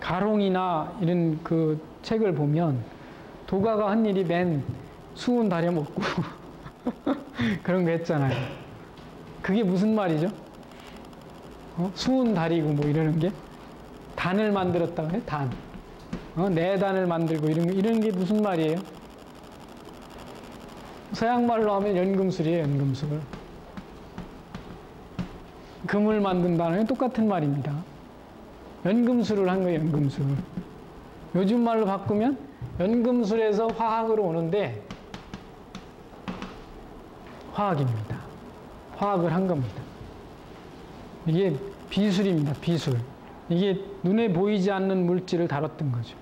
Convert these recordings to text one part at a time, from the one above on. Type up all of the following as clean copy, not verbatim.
가롱이나 이런 그 책을 보면 도가가 한 일이 맨 수은 다려 먹고 그런 거 했잖아요. 그게 무슨 말이죠? 수은 다리고 뭐 이러는 게 단을 만들었다고 해? 단. 네 단을 만들고 이런 게 무슨 말이에요? 서양 말로 하면 연금술이에요, 연금술. 금을 만든다는 게 똑같은 말입니다. 연금술을 한 거예요, 연금술. 요즘 말로 바꾸면 연금술에서 화학으로 오는데 화학입니다. 화학을 한 겁니다. 이게 비술입니다, 비술. 이게 눈에 보이지 않는 물질을 다뤘던 거죠.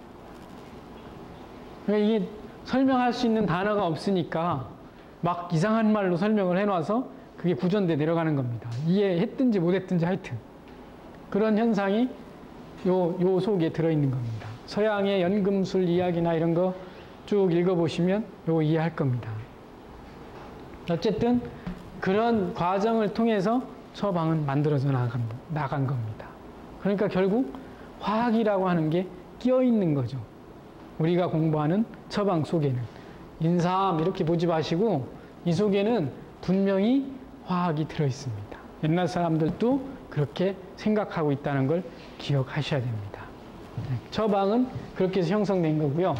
그러니까 이게 설명할 수 있는 단어가 없으니까 막 이상한 말로 설명을 해놔서 그게 구전돼 내려가는 겁니다. 이해했든지 못했든지 하여튼. 그런 현상이 요 속에 들어있는 겁니다. 서양의 연금술 이야기나 이런 거 쭉 읽어보시면 요거 이해할 겁니다. 어쨌든 그런 과정을 통해서 처방은 만들어져 나간 겁니다. 그러니까 결국 화학이라고 하는 게 끼어 있는 거죠. 우리가 공부하는 처방 속에는. 인삼 이렇게 보지 마시고 이 속에는 분명히 화학이 들어 있습니다. 옛날 사람들도 그렇게 생각하고 있다는 걸 기억하셔야 됩니다. 처방은 그렇게 해서 형성된 거고요.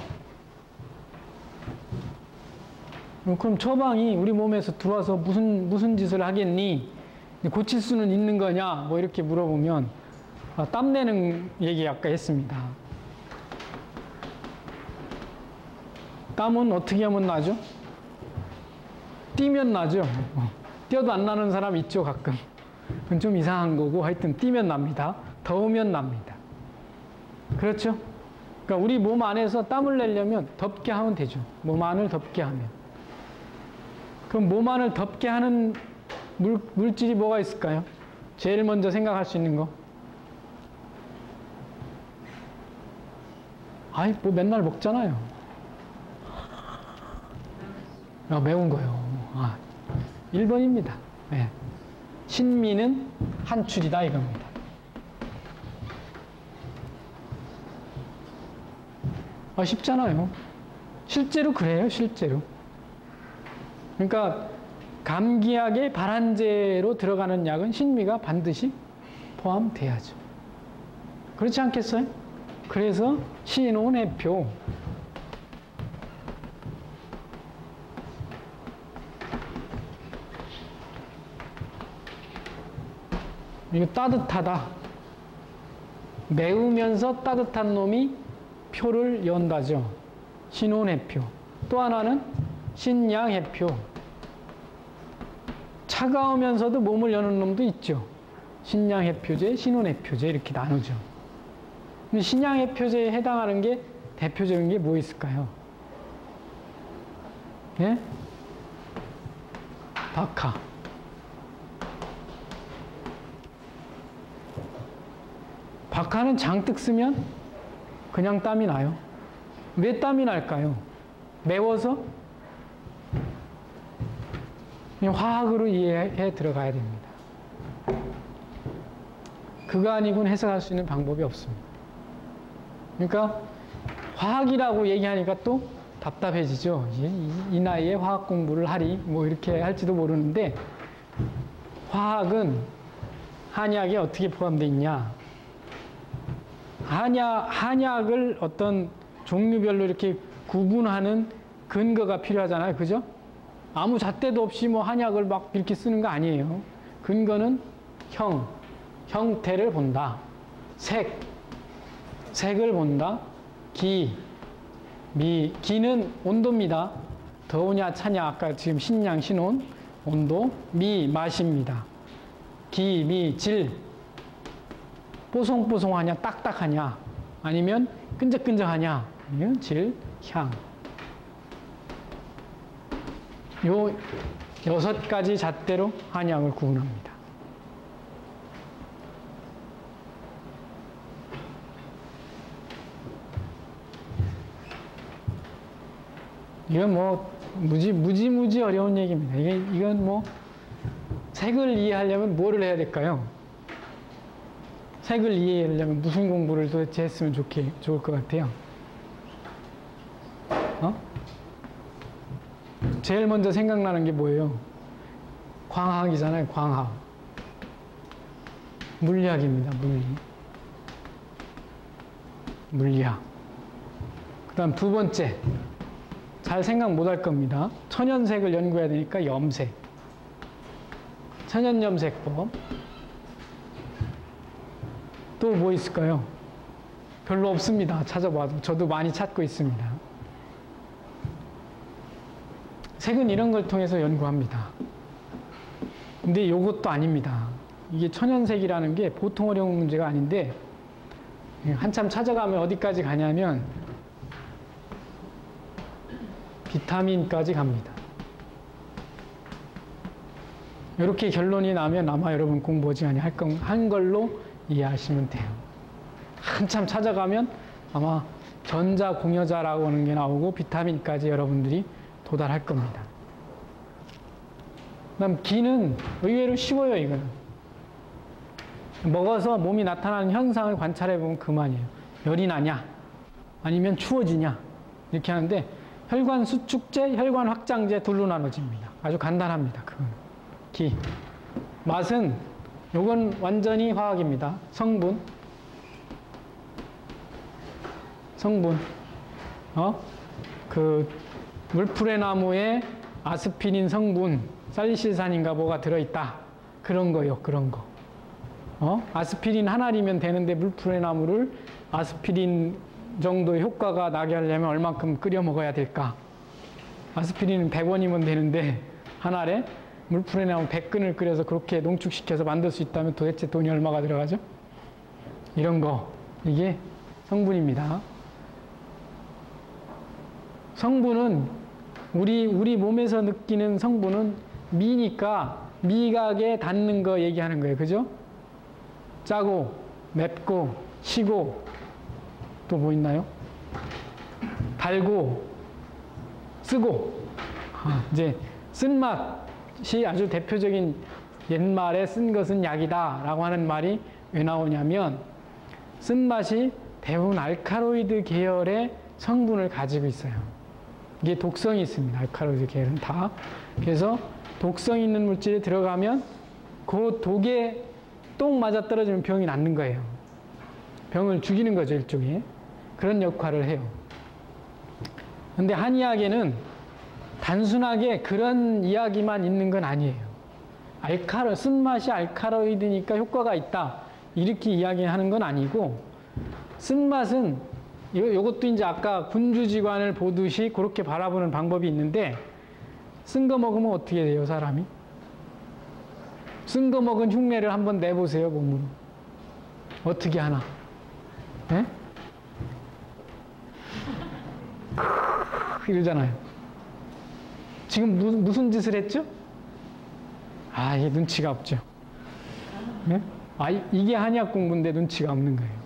그럼 처방이 우리 몸에서 들어와서 무슨 짓을 하겠니? 고칠 수는 있는 거냐? 뭐 이렇게 물어보면 땀내는 얘기 아까 했습니다. 땀은 어떻게 하면 나죠? 뛰면 나죠. 뛰어도 안 나는 사람 있죠, 가끔. 그건 좀 이상한 거고 하여튼 뛰면 납니다. 더우면 납니다. 그렇죠? 그러니까 우리 몸 안에서 땀을 내려면 덥게 하면 되죠. 몸 안을 덥게 하면. 그럼 몸 안을 덥게 하는 물질이 뭐가 있을까요? 제일 먼저 생각할 수 있는 거. 아이, 뭐 맨날 먹잖아요. 매운 거요. 1번입니다. 네. 신미는 한출이다 이겁니다. 쉽잖아요. 실제로 그래요, 실제로. 그러니까 감기약의 발한제로 들어가는 약은 신미가 반드시 포함돼야죠. 그렇지 않겠어요? 그래서 신혼해표. 이거 따뜻하다. 매우면서 따뜻한 놈이 표를 연다죠. 신혼해표. 또 하나는 신양해표. 차가우면서도 몸을 여는 놈도 있죠. 신양해표제, 신혼해표제 이렇게 나누죠. 근데 신양해표제에 해당하는 게 대표적인 게 뭐 있을까요? 예? 박하. 박하는 장뜩 쓰면 그냥 땀이 나요. 왜 땀이 날까요? 매워서? 화학으로 이해해 들어가야 됩니다. 그거 아니고는 해석할 수 있는 방법이 없습니다. 그러니까 화학이라고 얘기하니까 또 답답해지죠. 이 나이에 화학 공부를 하리 뭐 이렇게 할지도 모르는데 화학은 한약에 어떻게 포함되어 있냐. 한약을 어떤 종류별로 이렇게 구분하는 근거가 필요하잖아요. 그죠? 아무 잣대도 없이 뭐 한약을 막 이렇게 쓰는 거 아니에요. 근거는 형태를 본다. 색을 본다. 기는 온도입니다. 더우냐 차냐 아까 지금 신양 신온 온도, 맛입니다. 질 뽀송뽀송하냐 딱딱하냐 아니면 끈적끈적하냐 아니면 질, 향. 요 6가지 잣대로 한약을 구분합니다. 이건 뭐 무지 어려운 얘기입니다. 이건 뭐 색을 이해하려면 뭐를 해야 될까요? 색을 이해하려면 무슨 공부를 도대체 했으면 좋을 것 같아요? 제일 먼저 생각나는 게 뭐예요? 광학이잖아요, 광학. 물리학입니다, 물리학. 그 다음 두 번째. 잘 생각 못 할 겁니다. 천연색을 연구해야 되니까 염색. 천연염색법. 또 뭐 있을까요? 별로 없습니다. 찾아봐도. 저도 많이 찾고 있습니다. 색은 이런 걸 통해서 연구합니다. 근데 이것도 아닙니다. 이게 천연색이라는 게 보통 어려운 문제가 아닌데 한참 찾아가면 어디까지 가냐면 비타민까지 갑니다. 이렇게 결론이 나면 아마 여러분 공부 어지간히 한 걸로 이해하시면 돼요. 한참 찾아가면 아마 전자, 공여자라고 하는 게 나오고 비타민까지 여러분들이 도달할 겁니다. 그다음 기는 의외로 쉬워요, 이거는. 먹어서 몸이 나타나는 현상을 관찰해 보면 그만이에요. 열이 나냐, 아니면 추워지냐, 이렇게 하는데 혈관 수축제, 혈관 확장제 둘로 나눠집니다. 아주 간단합니다, 그건. 기. 맛은, 요건 완전히 화학입니다. 성분. 물풀의 아스피린 성분, 살리실산인가 뭐가 들어있다. 그런 거요, 그런 거. 아스피린 한 알이면 되는데 물풀의 나무를 아스피린 정도의 효과가 나게 하려면 얼만큼 끓여 먹어야 될까? 아스피린은 100원이면 되는데 한 알에 물풀의 나무 100근을 끓여서 그렇게 농축시켜서 만들 수 있다면 도대체 돈이 얼마가 들어가죠? 이런 거, 이게 성분입니다. 성분은 우리 몸에서 느끼는 성분은 미니까 미각에 닿는 거 얘기하는 거예요. 그죠? 짜고, 맵고, 시고, 또 뭐 있나요? 달고, 쓰고. 이제 쓴맛이 아주 대표적인 옛말에 쓴 것은 약이다 라고 하는 말이 왜 나오냐면 쓴맛이 대부분 알카로이드 계열의 성분을 가지고 있어요. 이게 독성이 있습니다. 알카로이드 계열은 다. 그래서 독성 있는 물질이 들어가면 그 독에 똥 맞아 떨어지면 병이 낫는 거예요. 병을 죽이는 거죠, 일종의. 그런 역할을 해요. 근데 한의학에는 단순하게 그런 이야기만 있는 건 아니에요. 쓴맛이 알카로이드니까 효과가 있다. 이렇게 이야기하는 건 아니고, 쓴맛은 요것도 이제 아까 군주지관을 보듯이 그렇게 바라보는 방법이 있는데, 쓴 거 먹으면 어떻게 돼요, 사람이? 쓴 거 먹은 흉내를 한번 내보세요, 몸으로. 어떻게 하나? 예? 이러잖아요. 지금 무슨 짓을 했죠? 이게 눈치가 없죠. 예? 이게 한의학 공부인데 눈치가 없는 거예요.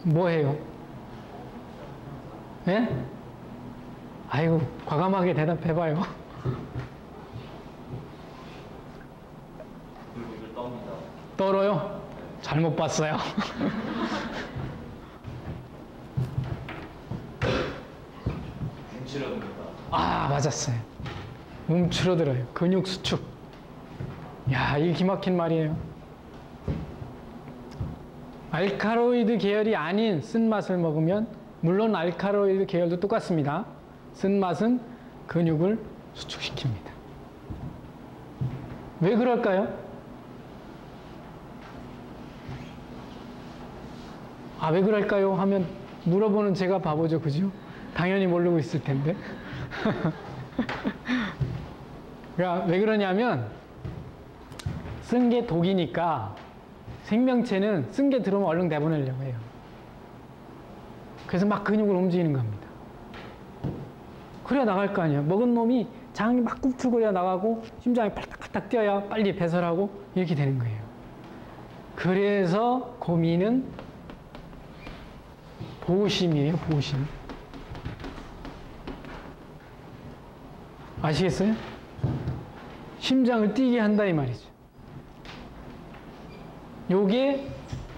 뭐 해요? 예? 아이고, 과감하게 대답해봐요. 떨어요? 잘못 봤어요. 움츠러듭니다. 맞았어요. 움츠러들어요. 근육 수축. 야, 이게 기막힌 말이에요. 알카로이드 계열이 아닌 쓴맛을 먹으면, 물론 알카로이드 계열도 똑같습니다. 쓴맛은 근육을 수축시킵니다. 왜 그럴까요? 왜 그럴까요? 하면 물어보는 제가 바보죠, 그죠? 당연히 모르고 있을 텐데. 그러니까 왜 그러냐면, 쓴 게 독이니까 생명체는 쓴 게 들어오면 얼른 내보내려고 해요. 그래서 막 근육을 움직이는 겁니다. 그래야 나갈 거 아니에요. 먹은 놈이 장이 막 굽틀거려 나가고 심장이 팔딱팔딱 뛰어야 빨리 배설하고 이렇게 되는 거예요. 그래서 고민은 보심이에요, 보심. 아시겠어요? 심장을 뛰게 한다 이 말이죠. 요게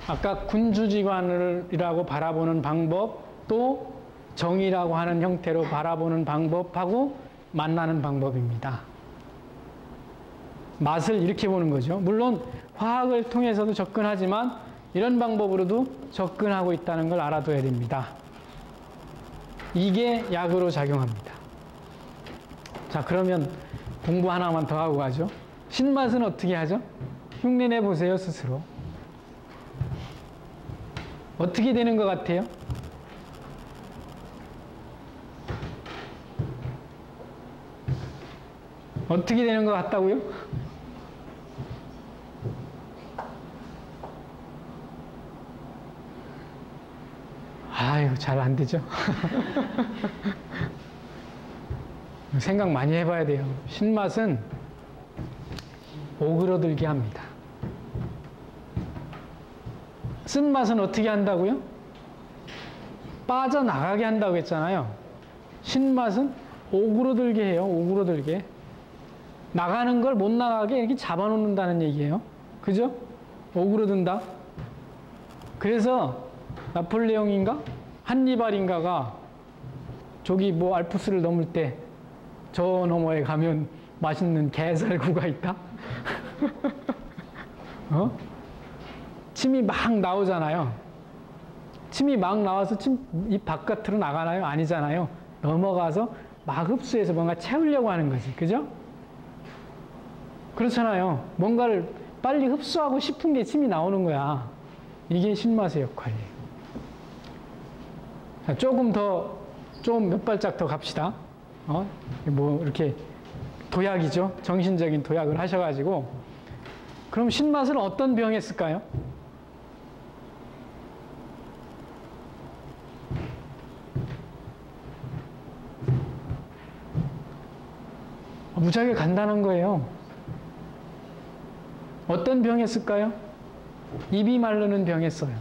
아까 군주지관이라고 바라보는 방법, 또 정이라고 하는 형태로 바라보는 방법하고 만나는 방법입니다. 맛을 이렇게 보는 거죠. 물론 화학을 통해서도 접근하지만 이런 방법으로도 접근하고 있다는 걸 알아둬야 됩니다. 이게 약으로 작용합니다. 자, 그러면 공부 하나만 더 하고 가죠. 신맛은 어떻게 하죠? 흉내내 보세요, 스스로. 어떻게 되는 것 같아요? 어떻게 되는 것 같다고요? 아유, 잘 안 되죠? 생각 많이 해봐야 돼요. 신맛은 오그러들게 합니다. 쓴맛은 어떻게 한다고요? 빠져나가게 한다고 했잖아요. 신맛은 오그러들게 해요. 오그러들게. 나가는 걸 못 나가게 이렇게 잡아놓는다는 얘기예요. 그죠? 오그러든다. 그래서 나폴레옹인가? 한니발인가가 저기 뭐 알프스를 넘을 때 저 너머에 가면 맛있는 게살구가 있다? 어? 침이 막 나오잖아요. 침이 막 나와서 입 바깥으로 나가나요? 아니잖아요. 넘어가서 막 흡수해서 뭔가 채우려고 하는 거지. 그죠? 그렇잖아요. 뭔가를 빨리 흡수하고 싶은 게 침이 나오는 거야. 이게 신맛의 역할이에요. 자, 좀 몇 발짝 더 갑시다. 뭐, 이렇게 도약이죠. 정신적인 도약을 하셔가지고. 그럼 신맛은 어떤 병에 쓸까요? 무지하게 간단한 거예요. 어떤 병에 쓸까요? 입이 마르는 병에 써요.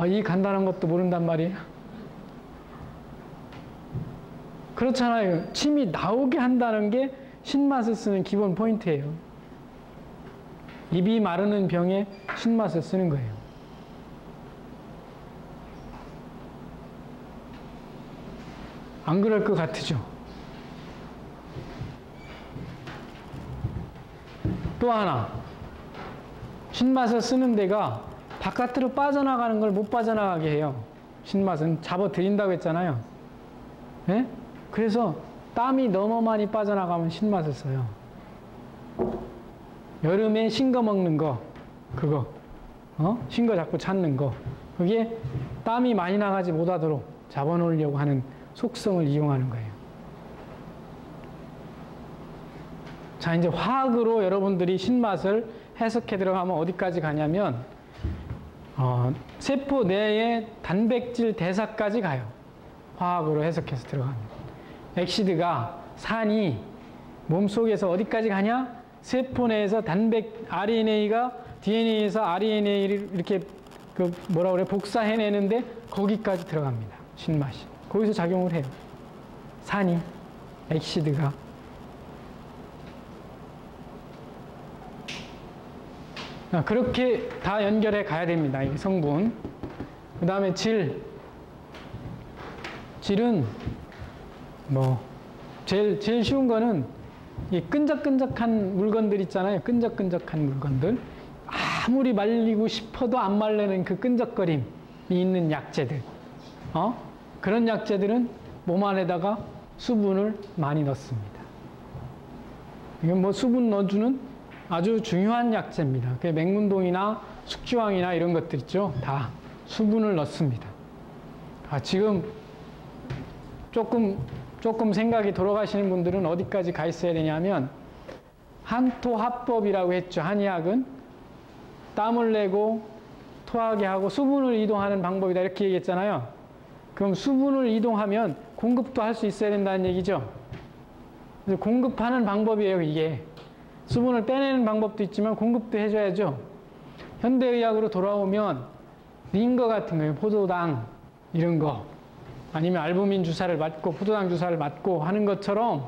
이 간단한 것도 모른단 말이에요. 그렇잖아요. 침이 나오게 한다는 게 신맛을 쓰는 기본 포인트예요. 입이 마르는 병에 신맛을 쓰는 거예요. 안 그럴 것 같으죠? 또 하나, 신맛을 쓰는 데가 바깥으로 빠져나가는 걸 못 빠져나가게 해요. 신맛은 잡아들인다고 했잖아요. 네? 그래서 땀이 너무 많이 빠져나가면 신맛을 써요. 여름에 신 거 먹는 거, 그거, 신 거 자꾸 찾는 거, 그게 땀이 많이 나가지 못하도록 잡아놓으려고 하는 속성을 이용하는 거예요. 자, 이제 화학으로 여러분들이 신맛을 해석해 들어가면 어디까지 가냐면, 세포 내의 단백질 대사까지 가요. 화학으로 해석해서 들어가면. 엑시드가, 산이 몸속에서 어디까지 가냐? 세포 내에서 RNA가 DNA에서 RNA를 이렇게 뭐라 그래? 복사해내는데 거기까지 들어갑니다. 신맛이. 거기서 작용을 해요. 산이, 엑시드가. 그렇게 다 연결해 가야 됩니다. 이 성분. 그 다음에 질은 뭐 제일 쉬운 거는 이 끈적끈적한 물건들 있잖아요. 끈적끈적한 물건들. 아무리 말리고 싶어도 안 말리는 그 끈적거림이 있는 약재들. 그런 약재들은 몸 안에다가 수분을 많이 넣습니다. 이건 뭐 수분 넣어주는 아주 중요한 약재입니다. 그 맹문동이나 숙주황이나 이런 것들 있죠. 다 수분을 넣습니다. 지금 조금 생각이 돌아가시는 분들은 어디까지 가 있어야 되냐면, 한토합법이라고 했죠. 한의학은 땀을 내고 토하게 하고 수분을 이동하는 방법이다 이렇게 얘기했잖아요. 그럼 수분을 이동하면 공급도 할 수 있어야 된다는 얘기죠. 그래서 공급하는 방법이에요. 이게 수분을 빼내는 방법도 있지만 공급도 해줘야죠. 현대의학으로 돌아오면 링거 같은 거예요. 포도당 이런 거, 아니면 알부민 주사를 맞고 포도당 주사를 맞고 하는 것처럼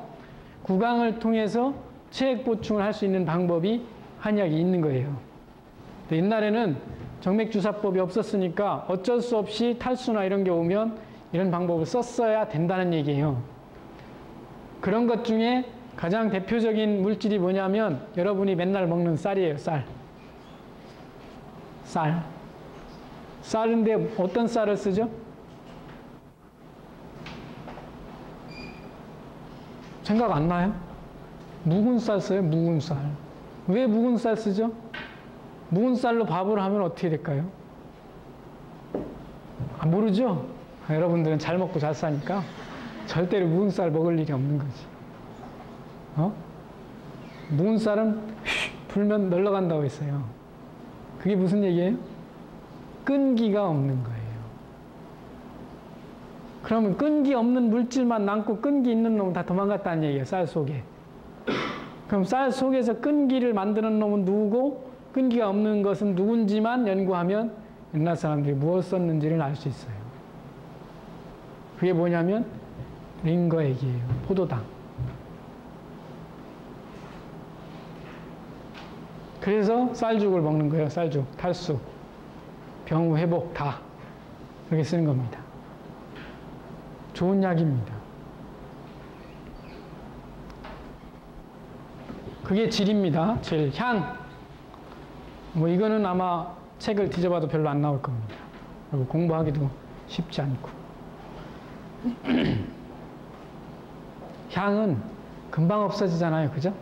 구강을 통해서 체액 보충을 할 수 있는 방법이 한의학이 있는 거예요. 옛날에는 정맥주사법이 없었으니까 어쩔 수 없이 탈수나 이런 게 오면 이런 방법을 썼어야 된다는 얘기예요. 그런 것 중에 가장 대표적인 물질이 뭐냐면 여러분이 맨날 먹는 쌀이에요. 쌀인데 어떤 쌀을 쓰죠? 생각 안 나요? 묵은 쌀 써요. 묵은 쌀. 왜 묵은 쌀 쓰죠? 묵은 쌀로 밥을 하면 어떻게 될까요? 모르죠? 여러분들은 잘 먹고 잘 사니까 절대로 묵은 쌀 먹을 일이 없는 거지. 묵은 쌀은 불면 널러간다고 했어요. 그게 무슨 얘기예요? 끈기가 없는 거예요. 그러면 끈기 없는 물질만 남고 끈기 있는 놈은 다 도망갔다는 얘기예요. 쌀 속에. 그럼 쌀 속에서 끈기를 만드는 놈은 누구고 끈기가 없는 것은 누군지만 연구하면 옛날 사람들이 무엇 썼는지를 알 수 있어요. 그게 뭐냐면 링거액이에요. 포도당. 그래서 쌀죽을 먹는 거예요. 쌀죽, 탈수, 병 회복 다 그렇게 쓰는 겁니다. 좋은 약입니다. 그게 질입니다. 질, 향. 뭐 이거는 아마 책을 뒤져봐도 별로 안 나올 겁니다. 그리고 공부하기도 쉽지 않고. 향은 금방 없어지잖아요. 그죠?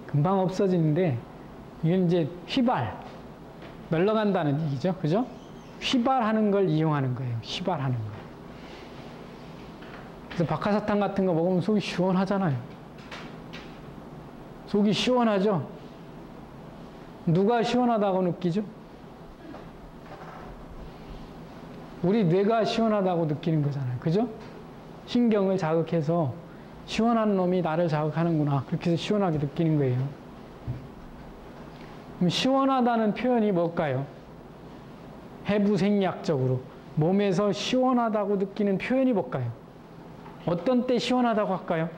금방 없어지는데 이건 이제 휘발, 널러간다는 얘기죠. 그죠? 휘발하는 걸 이용하는 거예요. 휘발하는 거. 그래서 박하사탕 같은 거 먹으면 속이 시원하잖아요. 속이 시원하죠? 누가 시원하다고 느끼죠? 우리 뇌가 시원하다고 느끼는 거잖아요. 그죠? 신경을 자극해서 시원한 놈이 나를 자극하는구나. 그렇게 해서 시원하게 느끼는 거예요. 그럼 시원하다는 표현이 뭘까요? 해부생리학적으로 몸에서 시원하다고 느끼는 표현이 뭘까요? 어떤 때 시원하다고 할까요?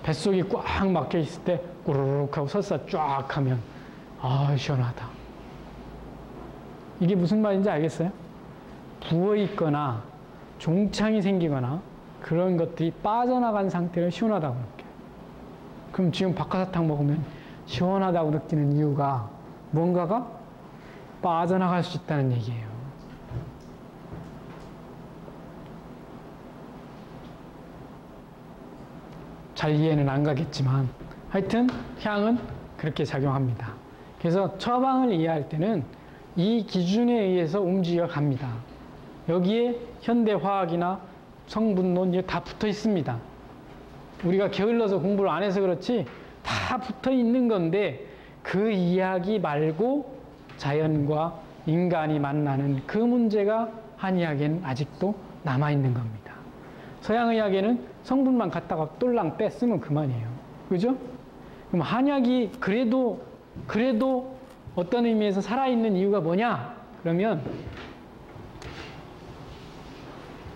뱃속이 꽉 막혀 있을 때 꾸르륵 하고 설사 쫙 하면 시원하다. 이게 무슨 말인지 알겠어요? 부어 있거나 종창이 생기거나 그런 것들이 빠져나간 상태를 시원하다고 느껴요. 그럼 지금 박하사탕 먹으면 시원하다고 느끼는 이유가 뭔가가 빠져나갈 수 있다는 얘기예요. 잘 이해는 안 가겠지만 하여튼 향은 그렇게 작용합니다. 그래서 처방을 이해할 때는 이 기준에 의해서 움직여 갑니다. 여기에 현대화학이나 성분론 다 붙어 있습니다. 우리가 게을러서 공부를 안 해서 그렇지 다 붙어 있는 건데 그 이야기 말고 자연과 인간이 만나는 그 문제가 한의학에는 아직도 남아있는 겁니다. 서양의학에는 성분만 갖다가 똘랑 빼 쓰면 그만이에요. 그죠? 그럼 한약이 그래도 어떤 의미에서 살아있는 이유가 뭐냐? 그러면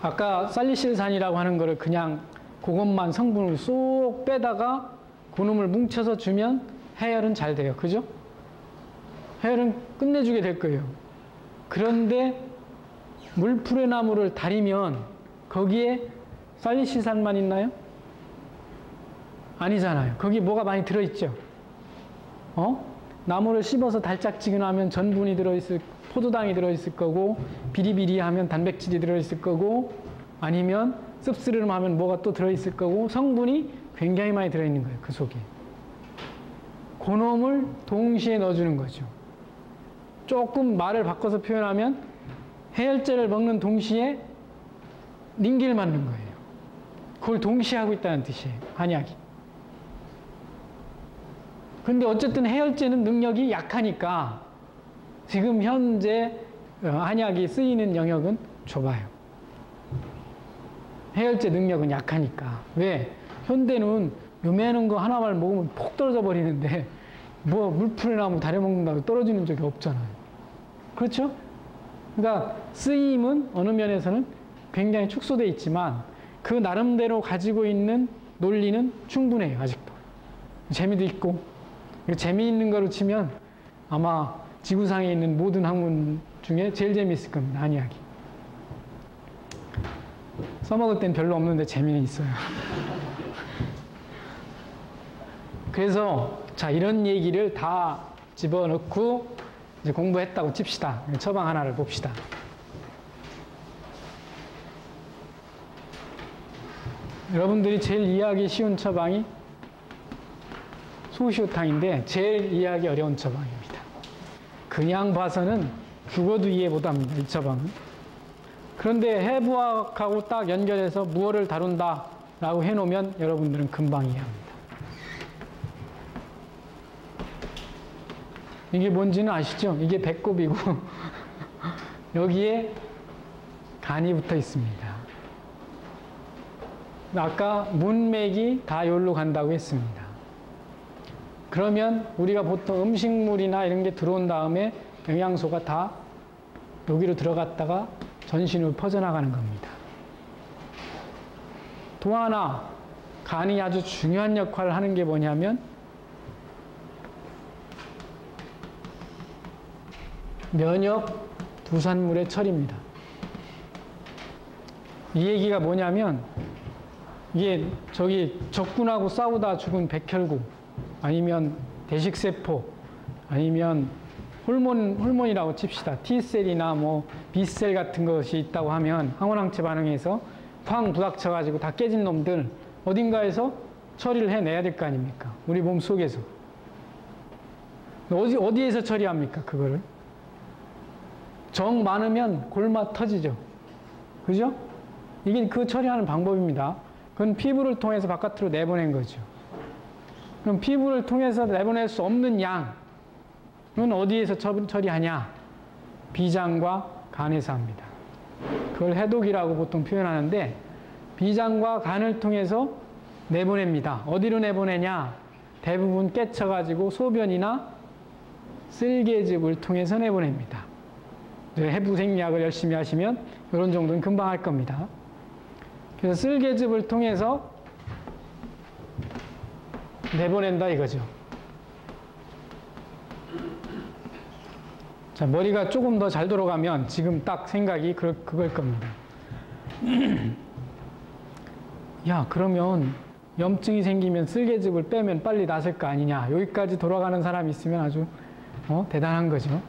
아까 살리실산이라고 하는 거를 그냥 그것만 성분을 쏙 빼다가 그놈을 뭉쳐서 주면 해열은 잘 돼요. 그죠? 해열은 끝내주게 될 거예요. 그런데 물풀의 나무를 다리면 거기에 살리실산만 있나요? 아니잖아요. 거기 뭐가 많이 들어있죠? 나무를 씹어서 달짝지근하면 전분이 들어있을, 포도당이 들어있을 거고, 비리비리하면 단백질이 들어있을 거고, 아니면 씁쓸름하면 뭐가 또 들어있을 거고, 성분이 굉장히 많이 들어있는 거예요. 그 속에. 그놈을 동시에 넣어주는 거죠. 조금 말을 바꿔서 표현하면 해열제를 먹는 동시에 링기를 맞는 거예요. 그걸 동시에 하고 있다는 뜻이에요. 한약이. 근데 어쨌든 해열제는 능력이 약하니까 지금 현재 한약이 쓰이는 영역은 좁아요. 해열제 능력은 약하니까. 왜? 현대는 요매는 거 하나만 먹으면 폭 떨어져 버리는데 뭐 물풀에 나무 다려 먹는다고 떨어지는 적이 없잖아요. 그렇죠? 그러니까 쓰임은 어느 면에서는 굉장히 축소되어 있지만 그 나름대로 가지고 있는 논리는 충분해요. 아직도. 재미도 있고 재미있는 거로 치면 아마 지구상에 있는 모든 학문 중에 제일 재미있을 겁니다. 한의학이. 써먹을 땐 별로 없는데 재미는 있어요. 그래서 자, 이런 얘기를 다 집어넣고 이제 공부했다고 칩시다. 처방 하나를 봅시다. 여러분들이 제일 이해하기 쉬운 처방이 소시오탕인데 제일 이해하기 어려운 처방입니다. 그냥 봐서는 죽어도 이해 못합니다. 이 처방은. 그런데 해부학하고 딱 연결해서 무엇을 다룬다라고 해놓으면 여러분들은 금방 이해합니다. 이게 뭔지는 아시죠? 이게 배꼽이고 여기에 간이 붙어 있습니다. 아까 문맥이 다 여기로 간다고 했습니다. 그러면 우리가 보통 음식물이나 이런 게 들어온 다음에 영양소가 다 여기로 들어갔다가 전신으로 퍼져나가는 겁니다. 또 하나 간이 아주 중요한 역할을 하는 게 뭐냐면 면역 부산물의 처리입니다. 이 얘기가 뭐냐면 이게 저기 적군하고 싸우다 죽은 백혈구 아니면 대식세포 아니면 호르몬이라고 칩시다. T셀이나 뭐 B셀 같은 것이 있다고 하면 항원항체 반응에서 팡 부닥쳐가지고 다 깨진 놈들 어딘가에서 처리를 해내야 될 거 아닙니까? 우리 몸 속에서. 어디에서 처리합니까? 그거를. 정 많으면 골마 터지죠. 그죠? 이게 그 처리하는 방법입니다. 그건 피부를 통해서 바깥으로 내보낸 거죠. 그럼 피부를 통해서 내보낼 수 없는 양은 어디에서 처리하냐? 비장과 간에서 합니다. 그걸 해독이라고 보통 표현하는데 비장과 간을 통해서 내보냅니다. 어디로 내보내냐? 대부분 깨쳐가지고 소변이나 쓸개즙을 통해서 내보냅니다. 해부생리학을 열심히 하시면 이런 정도는 금방 할 겁니다. 그래서 쓸개즙을 통해서 내보낸다 이거죠. 자, 머리가 조금 더 잘 돌아가면 지금 딱 생각이 그걸 겁니다. 야, 그러면 염증이 생기면 쓸개즙을 빼면 빨리 낫을 거 아니냐. 여기까지 돌아가는 사람이 있으면 아주 대단한 거죠.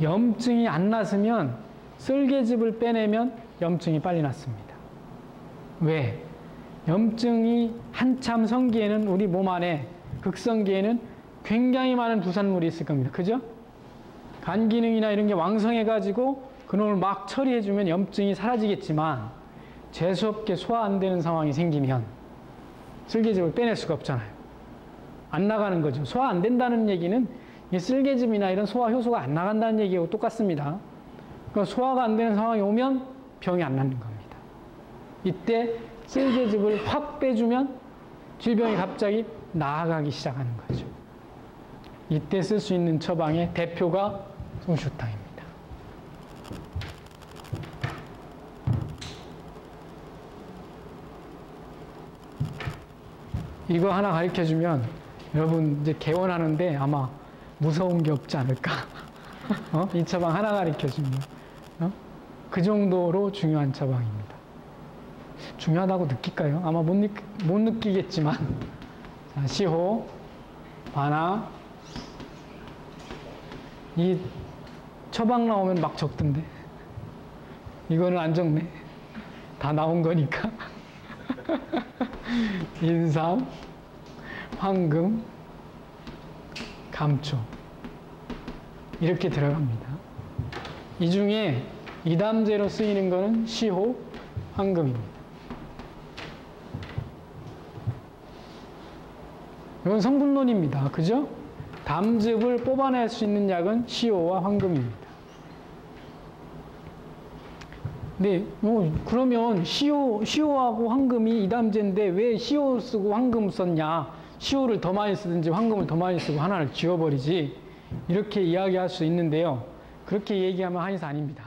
염증이 안 났으면 쓸개즙을 빼내면 염증이 빨리 낫습니다. 왜? 염증이 한참 성기에는 우리 몸 안에 극성기에는 굉장히 많은 부산물이 있을 겁니다. 그죠? 간 기능이나 이런 게 왕성해가지고 그놈을 막 처리해주면 염증이 사라지겠지만 재수없게 소화 안 되는 상황이 생기면 쓸개즙을 빼낼 수가 없잖아요. 안 나가는 거죠. 소화 안 된다는 얘기는 이 쓸개즙이나 이런 소화 효소가 안 나간다는 얘기하고 똑같습니다. 그러니까 소화가 안 되는 상황이 오면 병이 안 낫는 겁니다. 이때 쓸개즙을 확 빼주면 질병이 갑자기 나아가기 시작하는 거죠. 이때 쓸 수 있는 처방의 대표가 소시오탕입니다. 이거 하나 가르쳐주면 여러분 이제 개원하는데 아마 무서운 게 없지 않을까. 이 처방 하나 가르쳐주면 그 정도로 중요한 처방입니다. 중요하다고 느낄까요? 아마 못 느끼겠지만 자, 시호, 반하 이 처방 나오면 막 적던데 이거는 안 적네. 다 나온 거니까. 인삼, 황금, 감초 이렇게 들어갑니다. 이 중에 이담제로 쓰이는 거는 시호, 황금입니다. 이건 성분론입니다. 그죠? 담즙을 뽑아낼 수 있는 약은 시호와 황금입니다. 네, 그러면 시호하고 황금이 이담제인데 왜 시호 쓰고 황금 썼냐? 시호를 더 많이 쓰든지 황금을 더 많이 쓰고 하나를 지워버리지. 이렇게 이야기할 수 있는데요. 그렇게 얘기하면 한의사 아닙니다.